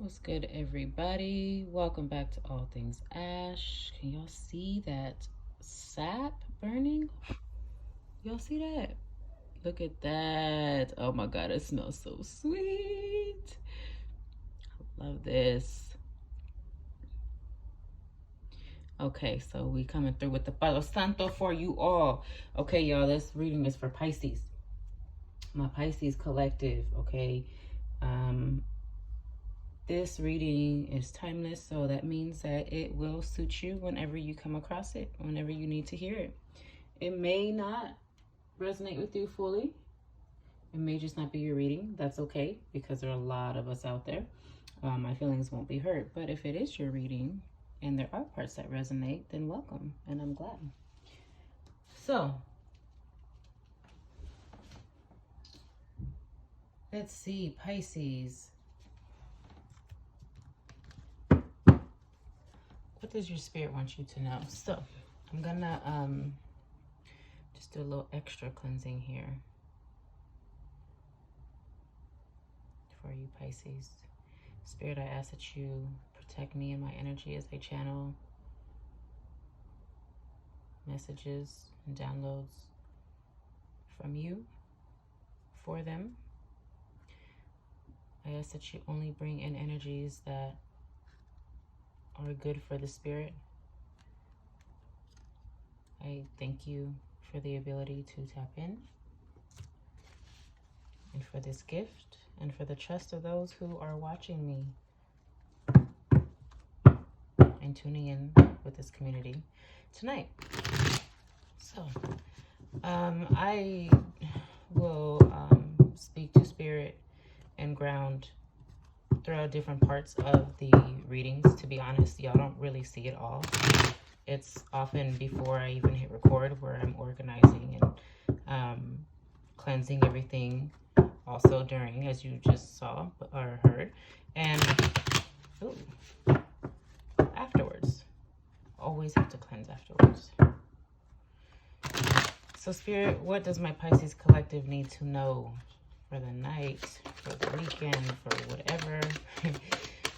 What's good, everybody? Welcome back to All Things Ash. Can y'all see that sap burning? Y'all see that? Look at that. Oh my god, it smells so sweet. I love this. Okay, so we coming through with the Palo Santo for you all. Okay, y'all, this reading is for Pisces. My Pisces collective, okay? This reading is timeless, so that means that it will suit you whenever you come across it, whenever you need to hear it. It may not resonate with you fully. It may just not be your reading. That's okay, because there are a lot of us out there. My feelings won't be hurt. But if it is your reading and there are parts that resonate, then welcome, and I'm glad. So, let's see, Pisces. What does your spirit want you to know? So, I'm gonna just do a little extra cleansing here for you, Pisces. Spirit, I ask that you protect me and my energy as I channel messages and downloads from you for them. I ask that you only bring in energies that are good for the spirit. I thank you for the ability to tap in, and for this gift, and for the trust of those who are watching me and tuning in with this community tonight. So, I will speak to spirit and ground throughout different parts of the readings. To be honest, y'all don't really see it all. It's often before I even hit record, where I'm organizing and cleansing everything. Also during, as you just saw or heard, and afterwards. Always have to cleanse afterwards. So Spirit, what does my Pisces collective need to know for the night, for the weekend, for whatever,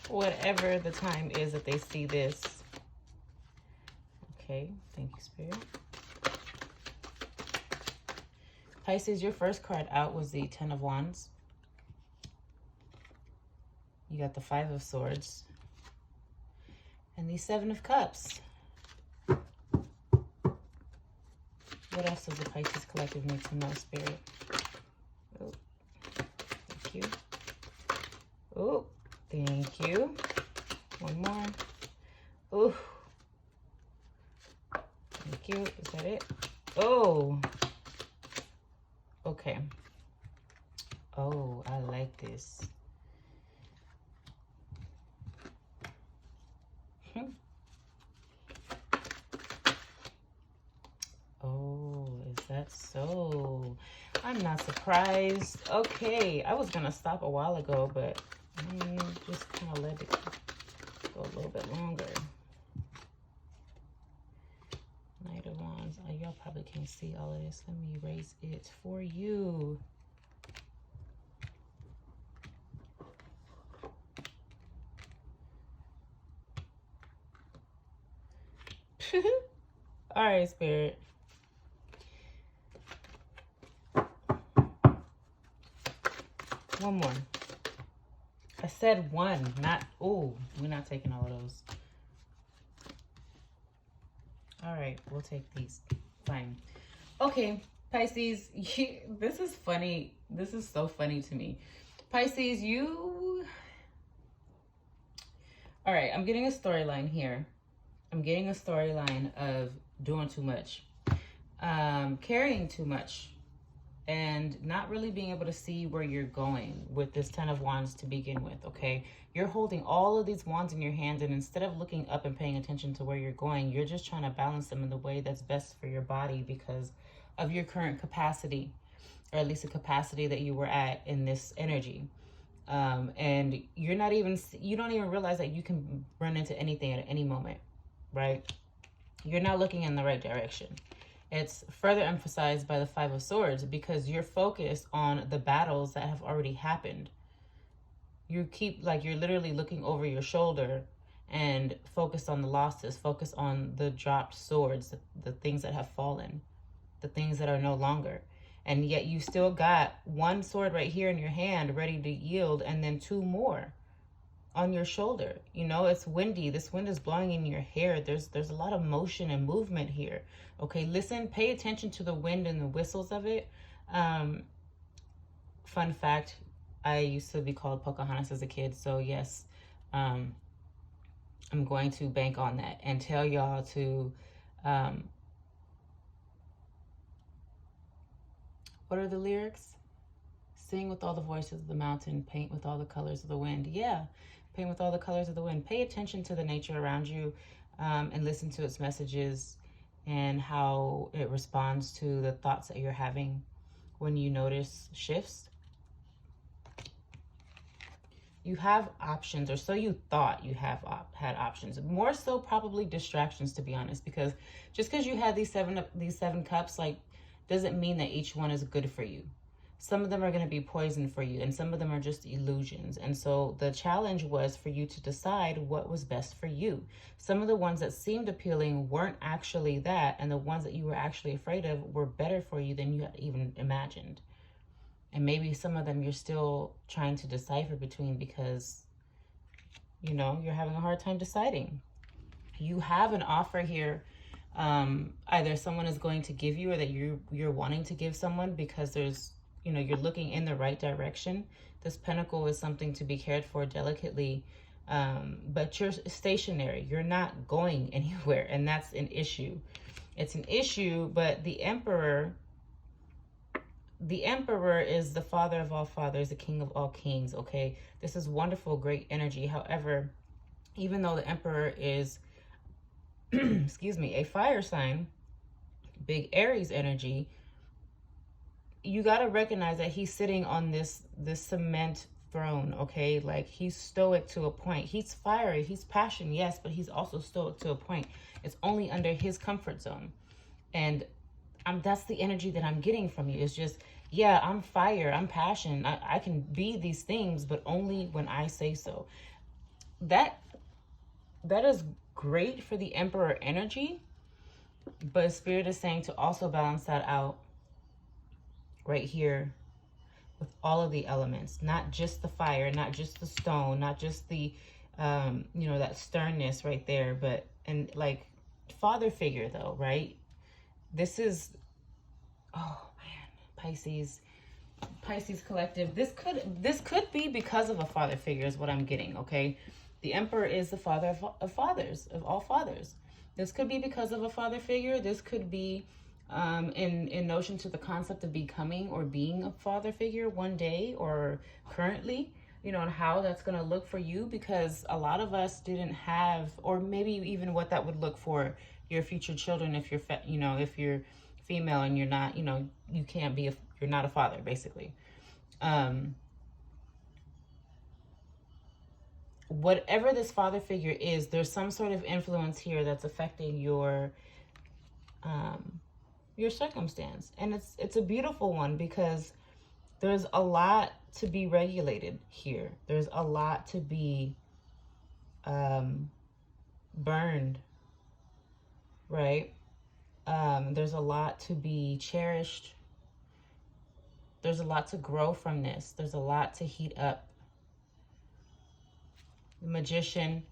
whatever the time is that they see this? Okay, thank you, Spirit. Pisces, your first card out was the Ten of Wands. You got the Five of Swords and the Seven of Cups. What else does the Pisces collective need to know, Spirit? Oh, thank you. Oh, thank you. One more. Oh, thank you. Is that it? Oh, okay. Oh, I like this. Oh, is that so? I'm not surprised. Okay, I was gonna stop a while ago, but I just kind of let it go a little bit longer. Knight of Wands. Oh, y'all probably can't see all of this. Let me erase it for you. All right, Spirit. One more. I said one, not, oh, we're not taking all of those. All right, we'll take these. Fine. Okay, Pisces, this is funny. This is so funny to me. Pisces, all right, I'm getting a storyline here. I'm getting a storyline of doing too much, carrying too much, and not really being able to see where you're going with this Ten of Wands to begin with, okay? You're holding all of these wands in your hands, and instead of looking up and paying attention to where you're going, you're just trying to balance them in the way that's best for your body because of your current capacity, or at least the capacity that you were at in this energy. And you don't even realize that you can run into anything at any moment, right? You're not looking in the right direction. It's further emphasized by the Five of Swords because you're focused on the battles that have already happened. you keep, like, you're literally looking over your shoulder and focus on the losses, focus on the dropped swords, the things that have fallen, the things that are no longer. And yet you still got one sword right here in your hand ready to yield, and then two more on your shoulder. You know, it's windy. This wind is blowing in your hair. There's a lot of motion and movement here. Okay, listen, pay attention to the wind and the whistles of it. Fun fact, I used to be called Pocahontas as a kid. So yes, I'm going to bank on that and tell y'all to, what are the lyrics? Sing with all the voices of the mountain, paint with all the colors of the wind. Yeah, paint with all the colors of the wind. Pay attention to the nature around you, and listen to its messages and how it responds to the thoughts that you're having when you notice shifts. You have options, or so you thought you have had options. More so probably distractions, to be honest, because just because you had these seven cups, like, doesn't mean that each one is good for you. Some of them are going to be poison for you, and some of them are just illusions. And so the challenge was for you to decide what was best for you. Some of the ones that seemed appealing weren't actually that, and the ones that you were actually afraid of were better for you than you had even imagined. And maybe some of them you're still trying to decipher between because, you know, you're having a hard time deciding. You have an offer here. Either someone is going to give you, or that you're wanting to give someone, because there's, you know, you're looking in the right direction. This pentacle is something to be cared for delicately, but you're stationary. You're not going anywhere, and that's an issue. It's an issue, but the Emperor is the father of all fathers, the king of all kings, okay? This is wonderful, great energy. However, even though the Emperor is, excuse me, a fire sign, big Aries energy, you got to recognize that he's sitting on this cement throne, okay? Like, he's stoic to a point. He's fiery, he's passionate, yes, but he's also stoic to a point. It's only under his comfort zone. And that's the energy that I'm getting from you. It's just, yeah, I'm fire, I'm passion. I can be these things, but only when I say so. That is great for the Emperor energy, but Spirit is saying to also balance that out right here with all of the elements, not just the fire, not just the stone, not just the, you know, that sternness right there, but, and like, father figure though, right? This is, oh man, Pisces collective. This could be because of a father figure is what I'm getting, okay? The Emperor is the father of fathers, of all fathers. This could be because of a father figure. This could be in notion to the concept of becoming or being a father figure one day or currently, you know, and how that's going to look for you, because a lot of us didn't have, or maybe even what that would look for your future children if you're, you know, if you're female and you're not, you know, you can't be, you're not a father, basically. Whatever this father figure is, there's some sort of influence here that's affecting your circumstance. And it's a beautiful one, because there's a lot to be regulated here. There's a lot to be burned, right? There's a lot to be cherished. There's a lot to grow from this. There's a lot to heat up. The Magician,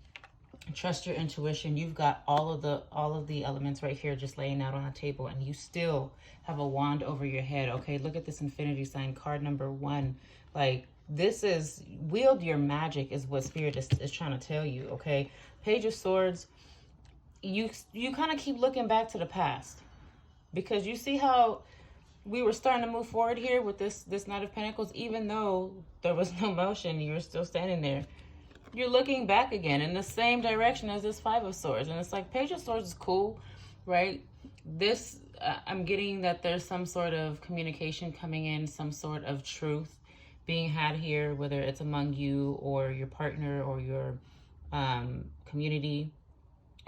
trust your intuition. You've got all of the elements right here just laying out on the table, and you still have a wand over your head. Okay, look at this infinity sign, card number 1. Like, this is, wield your magic is what Spirit is trying to tell you, okay? Page of Swords, you kind of keep looking back to the past, because you see how we were starting to move forward here with this Knight of Pentacles. Even though there was no motion, you were still standing there. You're looking back again in the same direction as this Five of Swords. And it's like, Page of Swords is cool, right? This, I'm getting that there's some sort of communication coming in, some sort of truth being had here, whether it's among you or your partner or your community,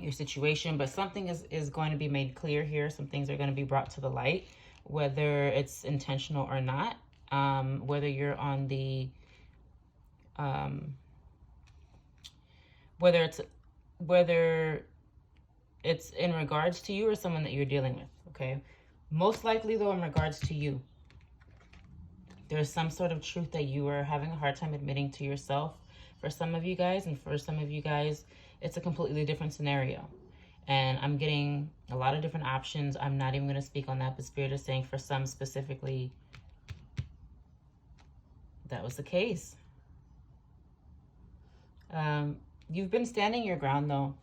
your situation. But something is going to be made clear here. Some things are going to be brought to the light, whether it's intentional or not, whether you're on the whether it's in regards to you or someone that you're dealing with, okay? Most likely, though, in regards to you. There's some sort of truth that you are having a hard time admitting to yourself for some of you guys, and for some of you guys, it's a completely different scenario. And I'm getting a lot of different options. I'm not even going to speak on that, but Spirit is saying for some specifically, that was the case. You've been standing your ground, though.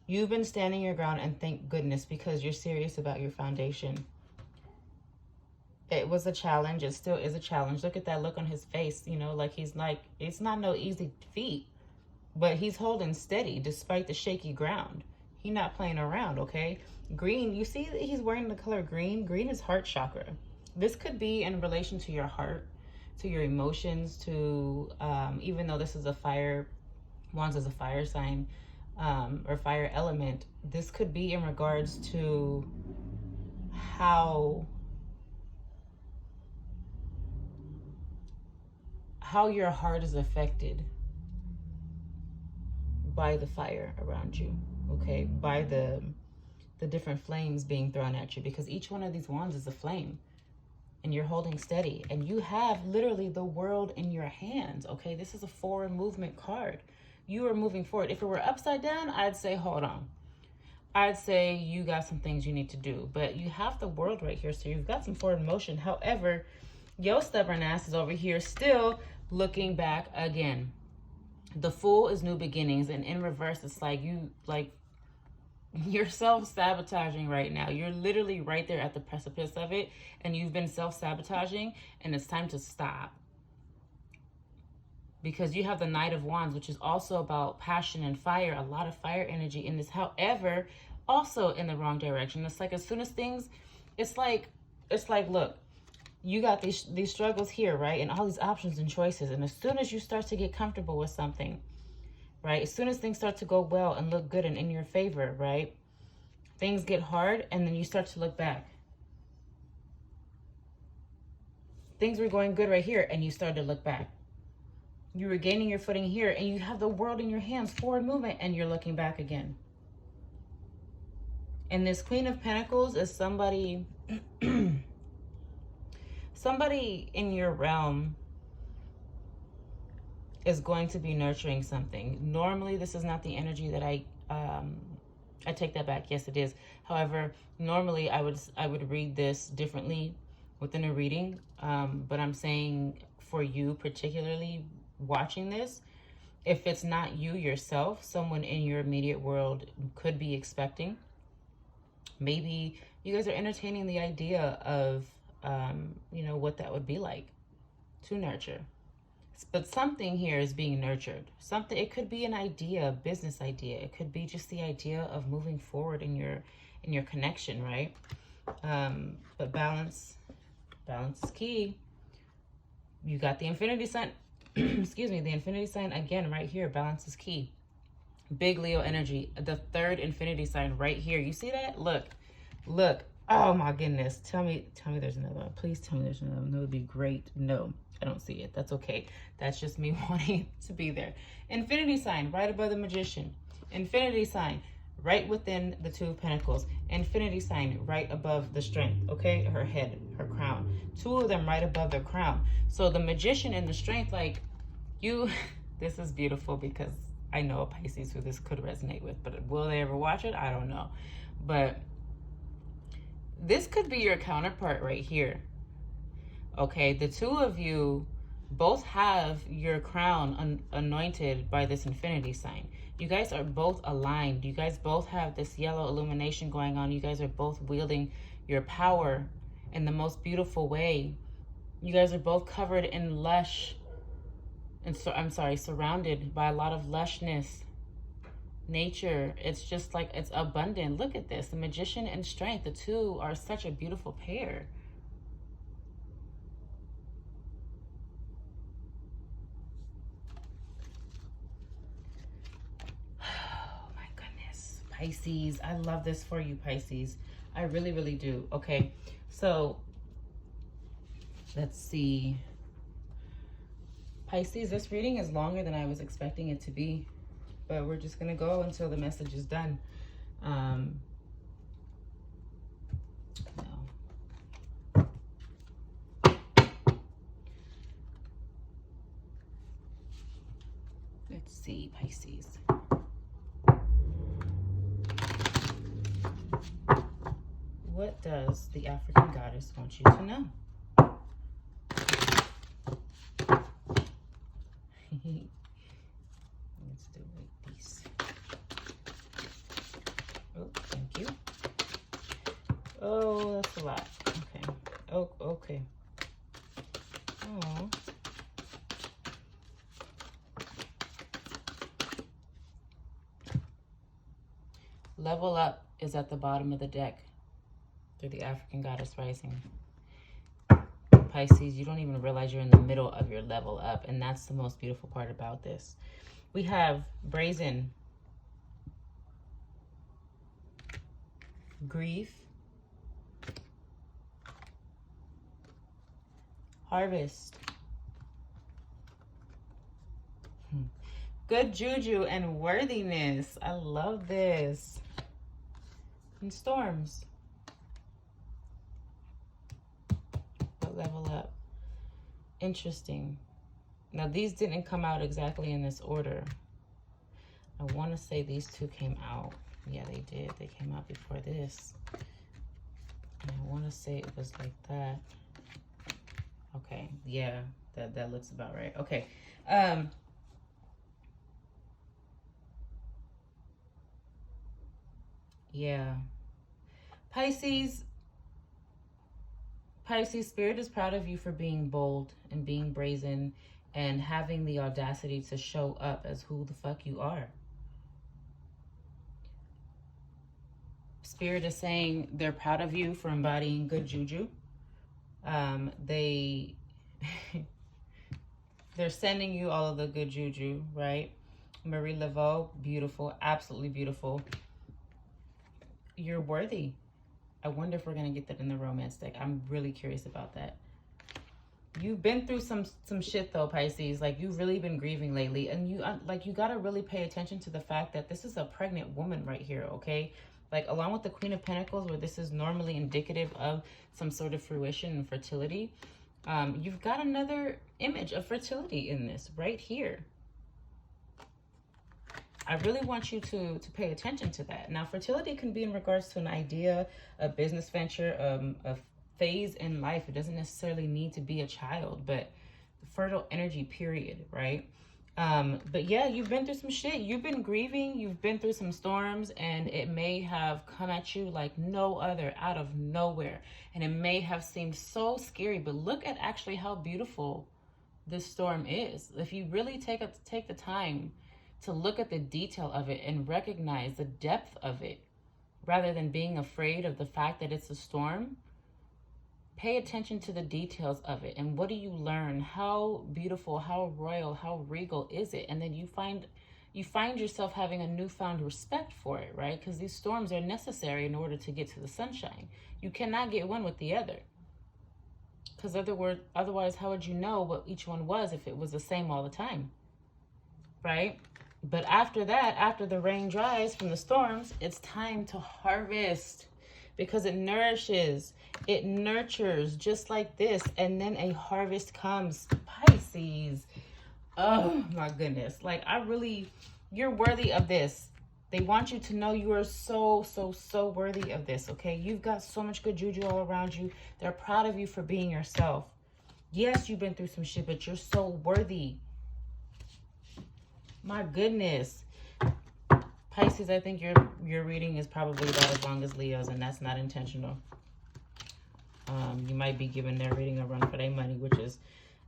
You've been standing your ground, and thank goodness, because you're serious about your foundation. It was a challenge. It still is a challenge. Look at that look on his face, you know, like he's like, it's not no easy feat, but he's holding steady despite the shaky ground. He's not playing around, okay? Green, you see that he's wearing the color green? Green is heart chakra. This could be in relation to your heart, to your emotions, to, even though this is a fire, Wands is a fire sign, or fire element, this could be in regards to how your heart is affected by the fire around you, okay? By the different flames being thrown at you, because each one of these wands is a flame, and you're holding steady, and you have literally the world in your hands, okay? This is a forward movement card. You are moving forward. If it were upside down, I'd say, hold on. I'd say you got some things you need to do, but you have the world right here, so you've got some forward motion. However, your stubborn ass is over here still looking back again. The Fool is new beginnings, and in reverse, it's like you're self-sabotaging right now. You're literally right there at the precipice of it, and you've been self-sabotaging, and it's time to stop. Because you have the Knight of Wands, which is also about passion and fire, a lot of fire energy in this. However, also in the wrong direction. It's like as soon as things, it's like, look, you got these struggles here, right? And all these options and choices. And as soon as you start to get comfortable with something, right? As soon as things start to go well and look good and in your favor, right? Things get hard, and then you start to look back. Things were going good right here, and you started to look back. You were gaining your footing here, and you have the world in your hands, forward movement, and you're looking back again. And this Queen of Pentacles is somebody, somebody in your realm is going to be nurturing something. Normally, this is not the energy that I take that back. Yes, it is. However, normally I would read this differently within a reading, but I'm saying for you particularly, watching this, if it's not you yourself, someone in your immediate world could be expecting. Maybe you guys are entertaining the idea of you know, what that would be like to nurture. But something here is being nurtured. Something, it could be an idea, a business idea. It could be just the idea of moving forward in your connection, right? But balance is key. You got the infinity sign. Excuse me, the infinity sign again right here. Balance is key. Big Leo energy. The third infinity sign right here. You see that? Look. Oh my goodness. Tell me there's another one. Please tell me there's another one. That would be great. No, I don't see it. That's okay. That's just me wanting it to be there. Infinity sign right above the Magician. Infinity sign right within the Two of Pentacles. Infinity sign right above the Strength, okay? Her head, her crown. Two of them right above their crown. So the Magician and the Strength, like, you, this is beautiful because I know a Pisces who this could resonate with, but will they ever watch it? I don't know. But this could be your counterpart right here, okay? The two of you both have your crown anointed by this infinity sign. You guys are both aligned. You guys both have this yellow illumination going on. You guys are both wielding your power in the most beautiful way. You guys are both covered in lush, and so I'm sorry, surrounded by a lot of lushness, nature. It's just like, it's abundant. Look at this, the Magician and Strength. The two are such a beautiful pair. Pisces, I love this for you, Pisces. I really, really do. Okay, so let's see. Pisces, this reading is longer than I was expecting it to be, but we're just gonna go until the message is done. No. Let's see, Pisces. What does the African goddess want you to know? Let's do it like this. Oh, thank you. Oh, that's a lot. Okay. Oh, okay. Oh. Level up is at the bottom of the deck through the African goddess rising. Pisces, you don't even realize you're in the middle of your level up, and that's the most beautiful part about this. We have brazen, grief, harvest, good juju, and worthiness. I love this. And storms. Level up. Interesting. Now these didn't come out exactly in this order. I want to say these two came out. Yeah, they did. They came out before this. And I want to say it was like that. Okay. Yeah, that looks about right. Okay. Yeah. Pisces, Spirit is proud of you for being bold and being brazen and having the audacity to show up as who the fuck you are. Spirit is saying they're proud of you for embodying good juju. They're sending you all of the good juju, right? Marie Laveau, beautiful, absolutely beautiful. You're worthy. I wonder if we're going to get that in the romance deck. I'm really curious about that. You've been through some shit though, Pisces. Like, you've really been grieving lately. And you got to really pay attention to the fact that this is a pregnant woman right here, okay? Like, along with the Queen of Pentacles, where this is normally indicative of some sort of fruition and fertility, you've got another image of fertility in this right here. I really want you to pay attention to that. Now, fertility can be in regards to an idea, a business venture, a phase in life. It doesn't necessarily need to be a child, but fertile energy, period, right? But yeah, you've been through some shit. You've been grieving. You've been through some storms, and it may have come at you like no other, out of nowhere. And it may have seemed so scary, but look at actually how beautiful this storm is. If you really take the time to look at the detail of it and recognize the depth of it, rather than being afraid of the fact that it's a storm, pay attention to the details of it. And what do you learn? How beautiful, how royal, how regal is it? And then you find yourself having a newfound respect for it, right? Because these storms are necessary in order to get to the sunshine. You cannot get one with the other. Because otherwise, how would you know what each one was if it was the same all the time, right? But after that, after the rain dries from the storms, it's time to harvest, because it nourishes, it nurtures just like this. And then a harvest comes. Pisces. Oh my goodness. Like, you're worthy of this. They want you to know you are so, so, so worthy of this, okay? You've got so much good juju all around you. They're proud of you for being yourself. Yes, you've been through some shit, but you're so worthy. My goodness. Pisces, I think your reading is probably about as long as Leo's, and that's not intentional. You might be giving their reading a run for their money, which is,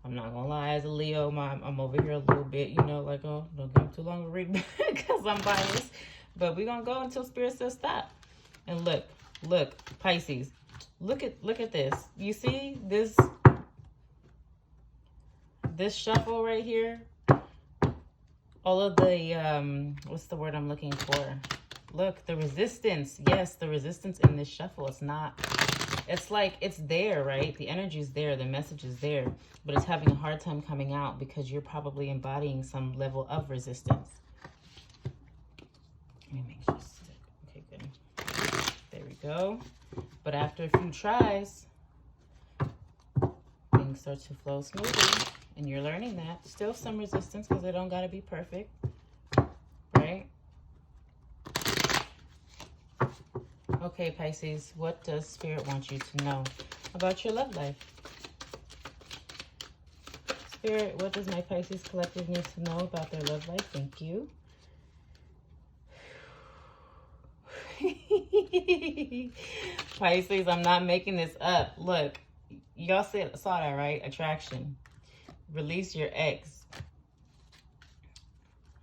I'm not gonna lie, as a Leo, I'm over here a little bit, you know, like, oh, don't give them too long to read because I'm biased. But we're gonna go until Spirit says stop. And look, Pisces, look at this. You see this shuffle right here? All of the, what's the word I'm looking for? Look, the resistance. Yes, the resistance in this shuffle. It's not It's like it's there, right? The energy is there, the message is there, but it's having a hard time coming out because you're probably embodying some level of resistance. Let me make sure it's stick. Okay, good. There we go. But after a few tries, things start to flow smoothly, and you're learning that. Still some resistance because they don't got to be perfect, right? Okay, Pisces, what does Spirit want you to know about your love life? Spirit, what does my Pisces collective need to know about their love life? Thank you. Pisces, I'm not making this up. Look, y'all saw that, right? Attraction. Release your ex.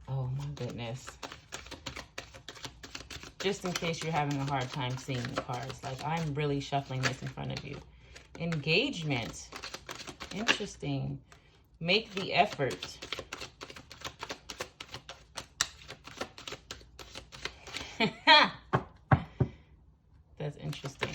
Oh, my goodness. Just in case you're having a hard time seeing the cards. Like, I'm really shuffling this in front of you. Engagement. Interesting. Make the effort. That's interesting.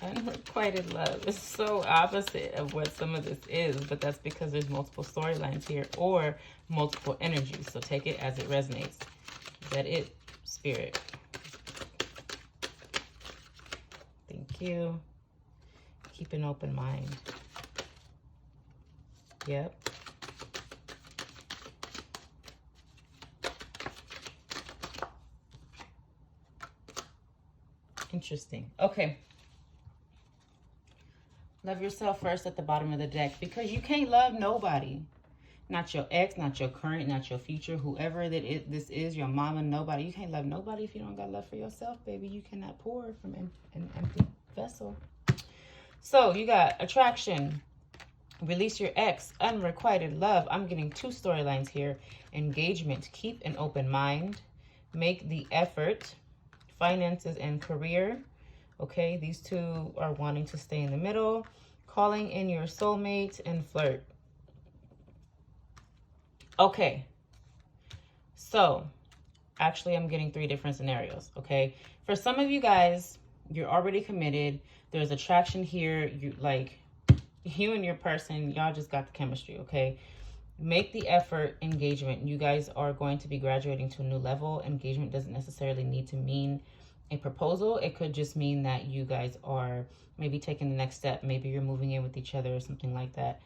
Unrequited love is so opposite of what some of this is, but that's because there's multiple storylines here or multiple energies. So take it as it resonates. Is that it, Spirit? Thank you. Keep an open mind. Yep. Interesting. Okay. Love yourself first at the bottom of the deck, because you can't love nobody. Not your ex, not your current, not your future, whoever this is, your mama, nobody. You can't love nobody if you don't got love for yourself, baby. You cannot pour from an empty vessel. So you got attraction, release your ex, unrequited love. I'm getting two storylines here. Engagement, keep an open mind, make the effort, finances and career. Okay, these two are wanting to stay in the middle, calling in your soulmate, and flirt. Okay, so actually I'm getting three different scenarios. Okay, for some of you guys, you're already committed. There's attraction here. You and your person, y'all just got the chemistry. Okay, make the effort. Engagement, you guys are going to be graduating to a new level. Engagement doesn't necessarily need to mean a proposal. It could just mean that you guys are maybe taking the next step. Maybe you're moving in with each other or something like that.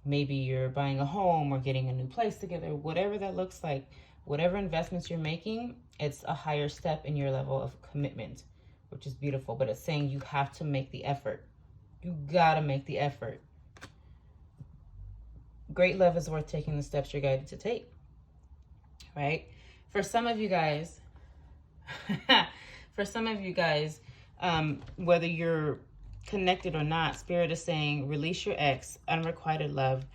Maybe you're buying a home or getting a new place together. Whatever that looks like, whatever investments you're making, it's a higher step in your level of commitment, which is beautiful. But it's saying you have to make the effort. You gotta make the effort. Great love is worth taking the steps you're guided to take, right? For some of you guys, whether you're connected or not, Spirit is saying release your ex, unrequited love.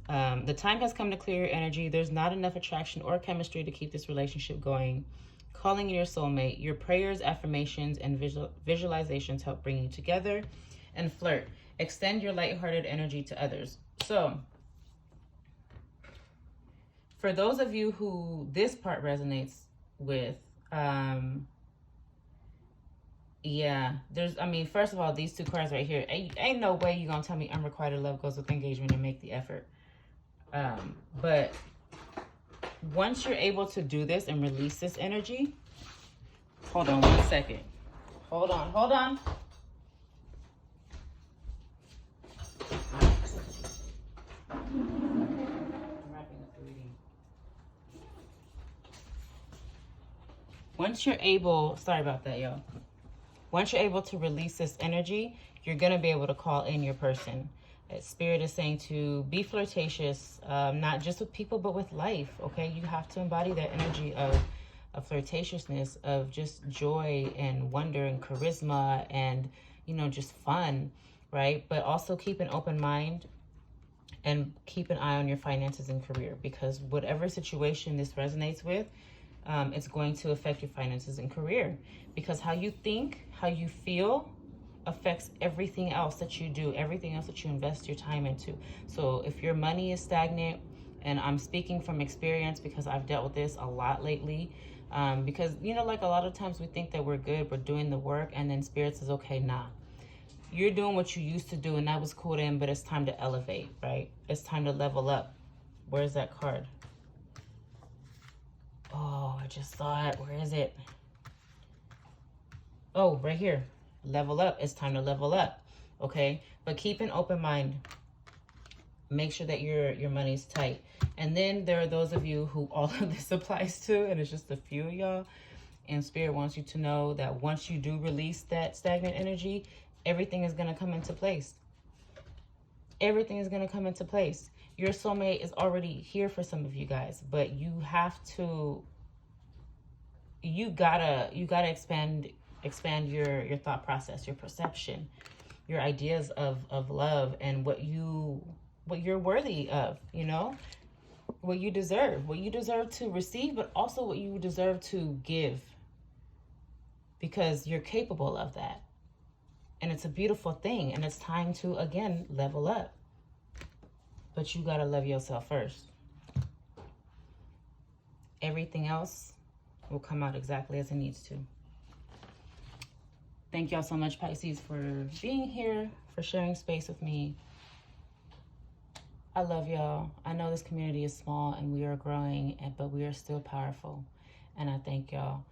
The time has come to clear your energy. There's not enough attraction or chemistry to keep this relationship going. Calling in your soulmate. Your prayers, affirmations, and visualizations help bring you together. And flirt. Extend your lighthearted energy to others. So for those of you who this part resonates with, yeah, first of all, these two cards right here, ain't no way you're gonna tell me unrequited love goes with engagement and make the effort. But once you're able to do this and release this energy, hold on 1 second. Hold on. Once you're able, sorry about that, y'all. Once you're able to release this energy, you're going to be able to call in your person. Spirit is saying to be flirtatious, not just with people, but with life, okay? You have to embody that energy of flirtatiousness, of just joy and wonder and charisma and, just fun, right? But also keep an open mind and keep an eye on your finances and career, because whatever situation this resonates with, it's going to affect your finances and career, because how you think, how you feel affects everything else that you do, everything else that you invest your time into. So if your money is stagnant, and I'm speaking from experience because I've dealt with this a lot lately, Because, you know, like a lot of times we think that we're good, we're doing the work, and then Spirit says, okay, nah. You're doing what you used to do, and that was cool then, but it's time to elevate, right? It's time to level up. Where's that card? Oh, I just saw it. Where is it? Oh, right here. Level up. It's time to level up. Okay? But keep an open mind. Make sure that your money's tight. And then there are those of you who all of this applies to, and it's just a few of y'all. And Spirit wants you to know that once you do release that stagnant energy, everything is going to come into place. Everything is going to come into place. Your soulmate is already here for some of you guys, but you have to, you gotta expand your thought process, your perception, your ideas of love, and what you're worthy of, you know, what you deserve to receive, but also what you deserve to give, because you're capable of that. And it's a beautiful thing, and it's time to, again, level up. But you gotta love yourself first. Everything else will come out exactly as it needs to. Thank y'all so much, Pisces, for being here, for sharing space with me. I love y'all. I know this community is small and we are growing, but we are still powerful. And I thank y'all.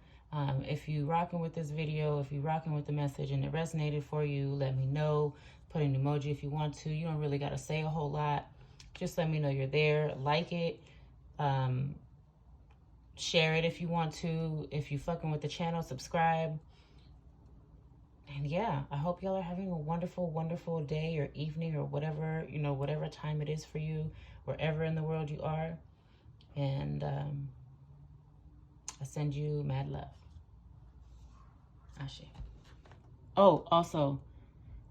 If you rocking with this video, if you rocking with the message and it resonated for you, let me know. Put an emoji if you want to. You don't really got to say a whole lot. Just let me know you're there. Like it. Share it if you want to. If you fucking with the channel, subscribe. And yeah, I hope y'all are having a wonderful, wonderful day or evening or whatever, you know, whatever time it is for you, wherever in the world you are. And I send you mad love. Ashhh. Oh, also,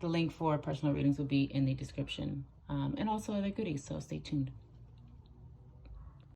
the link for personal readings will be in the description. And also other goodies, so stay tuned.